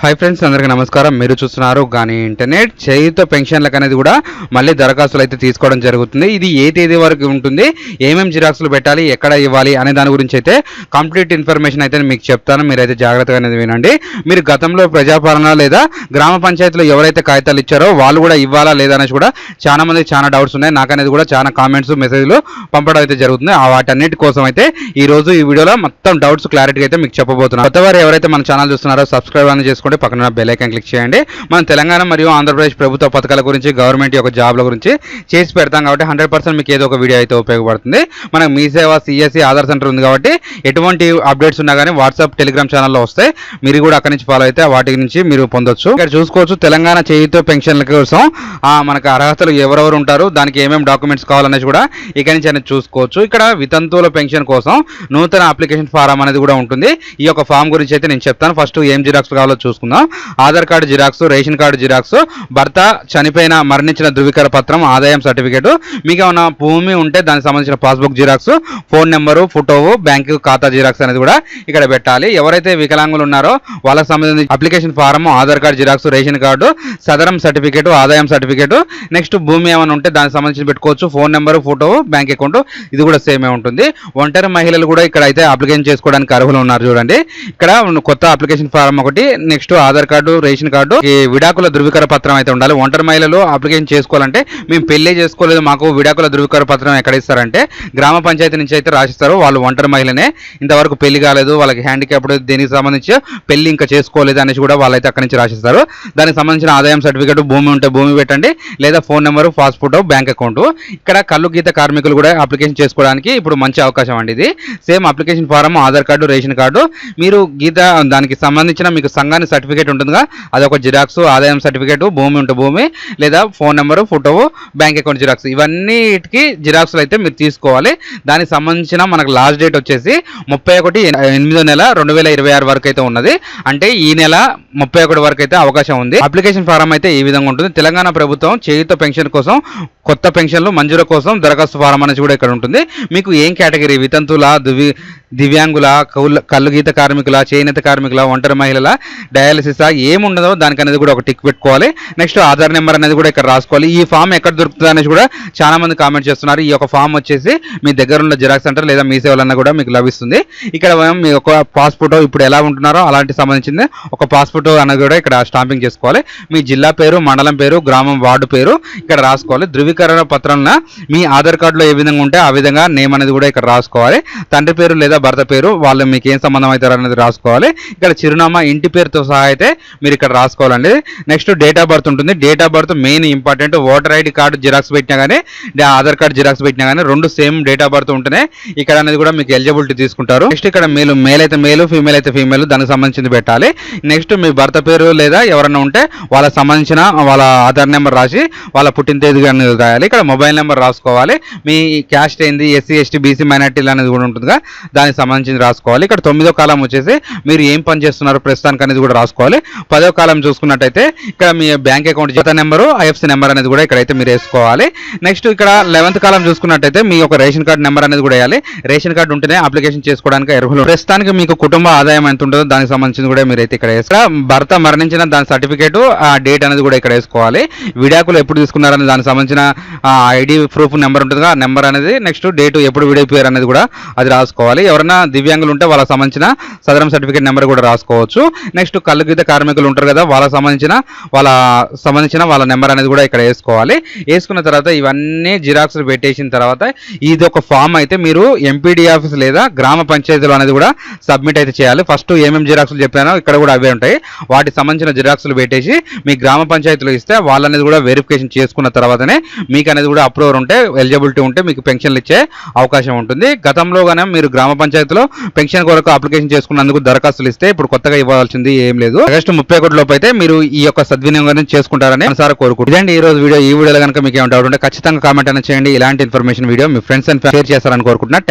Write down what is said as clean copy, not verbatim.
Hi friends अंदरिकी नमस्कार మీరు చూస్తున్నారు గాని ఇంటర్నెట్ చేయుత పెన్షన్లకు అనేది కూడా మళ్ళీ దరఖాస్తులు అయితే తీసుకోవడం జరుగుతుంది. ఇది ఏ తేదీ వరకు ఉంటుంది, ఏమేం జిరాక్స్లు పెట్టాలి, ఎక్కడ ఇవ్వాలి అనే దాని గురించి అయితే కంప్లీట్ ఇన్ఫర్మేషన్ అయితే మీకు చెప్తాను. మీరైతే జాగ్రత్తగా అనేది వినండి. మీరు గతంలో ప్రజాపాలన లేదా గ్రామ పంచాయతీలో ఎవరైతే కాగితాలు ఇచ్చారో వాళ్ళు కూడా ఇవ్వాలా లేదా అనేసి కూడా చాలా మంది చాలా డౌట్స్ ఉన్నాయి. నాకు అనేది కూడా చాలా కామెంట్స్ మెసేజ్లు పంపడం అయితే జరుగుతుంది. ఆ వాటన్నిటి కోసం అయితే ఈ రోజు ఈ వీడియోలో మొత్తం డౌట్స్ క్లారిటీ అయితే మీకు చెప్పబోతున్నాను. కొత్తవారు ఎవరైతే మన ఛానల్ చూస్తున్నారో సబ్స్క్రైబ్ అని చేసుకుంటే పక్కన బెల్ ఐకాన్ క్లిక్ చేయండి. మనం తెలంగాణ మరియు ఆంధ్రప్రదేశ్ ప్రభుత్వ పథకాల గురించి గవర్నమెంట్ యొక్క జాబ్ల గురించి చేసి పెడతాం కాబట్టి 100% మీకు ఏదో ఒక వీడియో అయితే ఉపయోగపడుతుంది. మనకు మీ సేవ సిఎస్సి ఆధార్ సెంటర్ ఉంది కాబట్టి ఎటువంటి అప్డేట్స్ ఉన్నా కానీ వాట్సాప్ టెలిగ్రామ్ ఛానల్లో వస్తాయి. మీరు కూడా అక్కడి నుంచి ఫాలో అయితే వాటి నుంచి మీరు పొందొచ్చు. ఇక్కడ చూసుకోవచ్చు తెలంగాణ చేయుత పెన్షన్ల కోసం మనకు అర్హతలు ఎవరెవరు ఉంటారు, దానికి ఏమేమి డాక్యుమెంట్స్ కావాలనేది కూడా ఇక్కడ నుంచి అనేది చూసుకోవచ్చు. ఇక్కడ వితంతువుల పెన్షన్ కోసం నూతన అప్లికేషన్ ఫారం అనేది కూడా ఉంటుంది. ఈ యొక్క ఫామ్ గురించి అయితే నేను చెప్తాను. ఫస్ట్ ఏం జిరాక్స్ కావాలో చూసుకుందాం. Aadhaar card xerox, ration card xerox, భర్త చనిపోయిన మరణించిన ధృవీకరణ పత్రం, ఆదాయం సర్టిఫికేట్, మీకు ఏమైనా భూమి ఉంటే దానికి సంబంధించిన passbook xerox, phone number, photo, bank ఖాతా జిరాక్స్ అనేది కూడా ఇక్కడ పెట్టాలి. ఎవరైతే వికలాంగులు ఉన్నారో వాళ్ళకి సంబంధించిన application form, Aadhaar card xerox, ration card, Sadarem certificate, ఆదాయం సర్టిఫికేట్, నెక్స్ట్ భూమి ఏమైనా ఉంటే దానికి సంబంధించి పెట్టుకోవచ్చు. Phone number, photo, bank account ఇది కూడా సేమే ఉంటుంది. ఒంటరి మహిళలు కూడా ఇక్కడ అయితే అప్లికేషన్ చేసుకోవడానికి అర్హులు ఉన్నారు. చూడండి ఇక్కడ కొత్త అప్లికేషన్ ఫారం ఒకటి, next Aadhaar card, ration card, ఈ విడాకుల ధృవీకరణ పత్రం అయితే ఉండాలి. ఒంటరి మహిళలు అప్లికేషన్ చేసుకోవాలంటే మేము పెళ్లి చేసుకోలేదు, మాకు విడాకుల ధృవీకరణ పత్రం ఎక్కడ ఇస్తారంటే గ్రామ పంచాయతీ నుంచి అయితే రాసిస్తారు. వాళ్ళు ఒంటరి మహిళనే, ఇంతవరకు పెళ్లి కాలేదు, వాళ్ళకి హ్యాండిక్యాప్డ్, దీనికి సంబంధించి పెళ్లి ఇంకా చేసుకోలేదు అనేసి కూడా వాళ్ళైతే అక్కడి నుంచి రాసిస్తారు. దానికి సంబంధించిన ఆదాయం సర్టిఫికేట్, భూమి ఉంటే భూమి పెట్టండి, లేదా phone number, passport, bank account. ఇక్కడ కళ్ళు గీత కార్మికులు కూడా అప్లికేషన్ చేసుకోవడానికి ఇప్పుడు మంచి అవకాశం అండి. ఇది same application form, Aadhaar card, ration card, మీరు గీత దానికి సంబంధించిన మీకు సంఘానికి సర్టిఫికేట్ ఉంటుందిగా అదొక జిరాక్స్, ఆదాయం సర్టిఫికేట్, భూమి ఉంటే భూమి, లేదా phone number, photo, bank account xerox, ఇవన్నిటికి జిరాక్స్లు అయితే మీరు తీసుకోవాలి. దానికి సంబంధించిన మనకు లాస్ట్ డేట్ వచ్చేసి 31/8/2026 వరకు అయితే ఉన్నది. అంటే ఈ నెల 31 వరకు అయితే అవకాశం ఉంది. అప్లికేషన్ ఫారం అయితే ఈ విధంగా ఉంటుంది. తెలంగాణ ప్రభుత్వం చేయుత పెన్షన్ కోసం, కొత్త పెన్షన్లు మంజూరు కోసం దరఖాస్తు ఫారం అనేది కూడా ఇక్కడ ఉంటుంది. మీకు ఏం కేటగిరీ, వితంతుల, దివ్యాంగుల, కళ్ళు గీత కార్మికుల, చేనేత కార్మికుల, ఒంటరి మహిళల, డయాలసిస్ ఏముండదో దానికి అనేది కూడా ఒక టిక్ పెట్టుకోవాలి. నెక్స్ట్ ఆధార్ నెంబర్ అనేది కూడా ఇక్కడ రాసుకోవాలి. ఈ ఫామ్ ఎక్కడ దొరుకుతుంది అనేది కూడా చాలా మంది కామెంట్ చేస్తున్నారు. ఈ యొక్క ఫామ్ వచ్చేసి మీ దగ్గర ఉన్న జిరాక్స్ సెంటర్ లేదా మీ సేవలన్నా కూడా మీకు లభిస్తుంది. ఇక్కడ మీ ఒక పాస్పోర్ట్ ఇప్పుడు ఎలా ఉంటున్నారో అలాంటి సంబంధించింది ఒక పాస్పోర్ట్ అనేది కూడా ఇక్కడ స్టాంపింగ్ చేసుకోవాలి. మీ జిల్లా పేరు, మండలం పేరు, గ్రామం, వార్డు పేరు ఇక్కడ రాసుకోవాలి. ధృవీకరణ పత్రంలో మీ ఆధార్ కార్డులో ఏ విధంగా ఉంటే ఆ విధంగా నేమ్ అనేది కూడా ఇక్కడ రాసుకోవాలి. తండ్రి పేరు లేదా భర్త పేరు, వాళ్ళు మీకు ఏం సంబంధం అవుతారు అనేది రాసుకోవాలి. ఇక్కడ చిరునామా, ఇంటి పేరుతో సహా అయితే మీరు ఇక్కడ రాసుకోవాలండి. నెక్స్ట్ డేట్ ఆఫ్ బర్త్ ఉంటుంది. Date of birth main important. Voter ID card xerox పెట్టినా కానీ, ఆధార్ కార్డు జిరాక్స్ పెట్టినా కానీ రెండు సేమ్ డేట్ ఆఫ్ బర్త్ ఉంటేనే ఇక్కడ అనేది కూడా మీకు ఎలిజిబిలిటీ తీసుకుంటారు. నెక్స్ట్ ఇక్కడ మేల్ అయితే మేలు, ఫీమేల్ అయితే ఫీమేల్, దానికి సంబంధించింది పెట్టాలి. నెక్స్ట్ మీ భర్త పేరు లేదా ఎవరైనా ఉంటే వాళ్ళకి సంబంధించిన వాళ్ళ ఆధార్ నెంబర్ రాసి వాళ్ళ పుట్టిన తేదీ అనేది రాయాలి. ఇక్కడ మొబైల్ నెంబర్ రాసుకోవాలి. మీ క్యాస్ట్ ఏంది, ఎస్సీ, ఎస్టీ, బీసీ, మైనార్టీలు అనేది కూడా ఉంటుందిగా, దానికి సంబంధించి రాసుకోవాలి. ఇక్కడ 9వ కాలం వచ్చేసి మీరు ఏం పని చేస్తున్నారు ప్రస్తుతానికి అనేది కూడా రాసుకోవాలి. 10వ కాలం చూసుకున్నట్టయితే ఇక్కడ మీ బ్యాంక్ అకౌంట్ జీతా నెంబరు, ఐఎఫ్సి నెంబర్ అనేది కూడా ఇక్కడైతే మీరు వేసుకోవాలి. నెక్స్ట్ ఇక్కడ 11th కాలం చూసుకున్నట్టయితే మీ యొక్క రేషన్ కార్డు నెంబర్ అనేది కూడా వేయాలి. రేషన్ కార్డు ఉంటేనే అప్లికేషన్ చేసుకోవడానికి అర్హులు. ప్రస్తుతానికి మీకు కుటుంబ ఆదాయం ఎంత ఉంటుందో దానికి సంబంధించింది కూడా మీరైతే ఇక్కడ వేసుకోవాలి. భర్త మరణించిన దాని సర్టిఫికేట్, ఆ డేట్ అనేది కూడా ఇక్కడ వేసుకోవాలి. విడాకులు ఎప్పుడు తీసుకున్నారని దానికి సంబంధించిన ఐడి ప్రూఫ్ నెంబర్ ఉంటుంది, ఆ నెంబర్ అనేది, నెక్స్ట్ డేట్ ఎప్పుడు విడిపోయారు అనేది కూడా అది రాసుకోవాలి. ఎవరైనా దివ్యాంగులు ఉంటే వాళ్ళకి సంబంధించిన సదరం సర్టిఫికేట్ నెంబర్ కూడా రాసుకోవచ్చు. నెక్స్ట్ కళ్ళు గీత కార్మికులు ఉంటారు కదా, వాళ్ళకి సంబంధించిన వాళ్ళ నెంబర్ అనేది కూడా ఇక్కడ వేసుకోవాలి. వేసుకున్న తర్వాత ఇవన్నీ జిరాక్స్ పెట్టేసిన తర్వాత ఇది ఒక ఫామ్ అయితే మీరు ఎంపీడీ ఆఫీస్ లేదా గ్రామ పంచాయతీలో అనేది కూడా సబ్మిట్ అయితే చేయాలి. ఫస్ట్ ఏమేమి జిరాక్స్లు చెప్పానో ఇక్కడ కూడా అవే ఉంటాయి. వాటికి సంబంధించిన జిరాక్స్లు పెట్టేసి మీ గ్రామ పంచాయతీలో ఇస్తే వాళ్ళు అనేది కూడా వెరిఫికేషన్ చేసుకున్న తర్వాతనే మీకు అనేది కూడా అప్రూవర్ ఉంటే, ఎలిజిబిలిటీ ఉంటే మీకు పెన్షన్లు ఇచ్చే అవకాశం ఉంటుంది. గతంలో గానే మీరు గ్రామ పంచాయతీలో పెన్షన్ కొరకు అప్లికేషన్ చేసుకున్నందుకు దరఖాస్తులు ఇస్తే ఇప్పుడు కొత్తగా ఇవ్వాల్సింది ఏం లేదు. ఆగస్టు 31 లోపు అయితే మీరు ఈ యొక్క సద్వినియోగం చేసుకుంటారని మనసారా కోరుకుంటున్నాను. ఈ రోజు వీడియో కనుక మీకు ఏమైనా డౌట్ ఉంటే ఖచ్చితంగా కామెంట్ అనేది చేయండి. ఇలాంటి information video me friends and share చేస్తారని కోరుకుంటున్నా.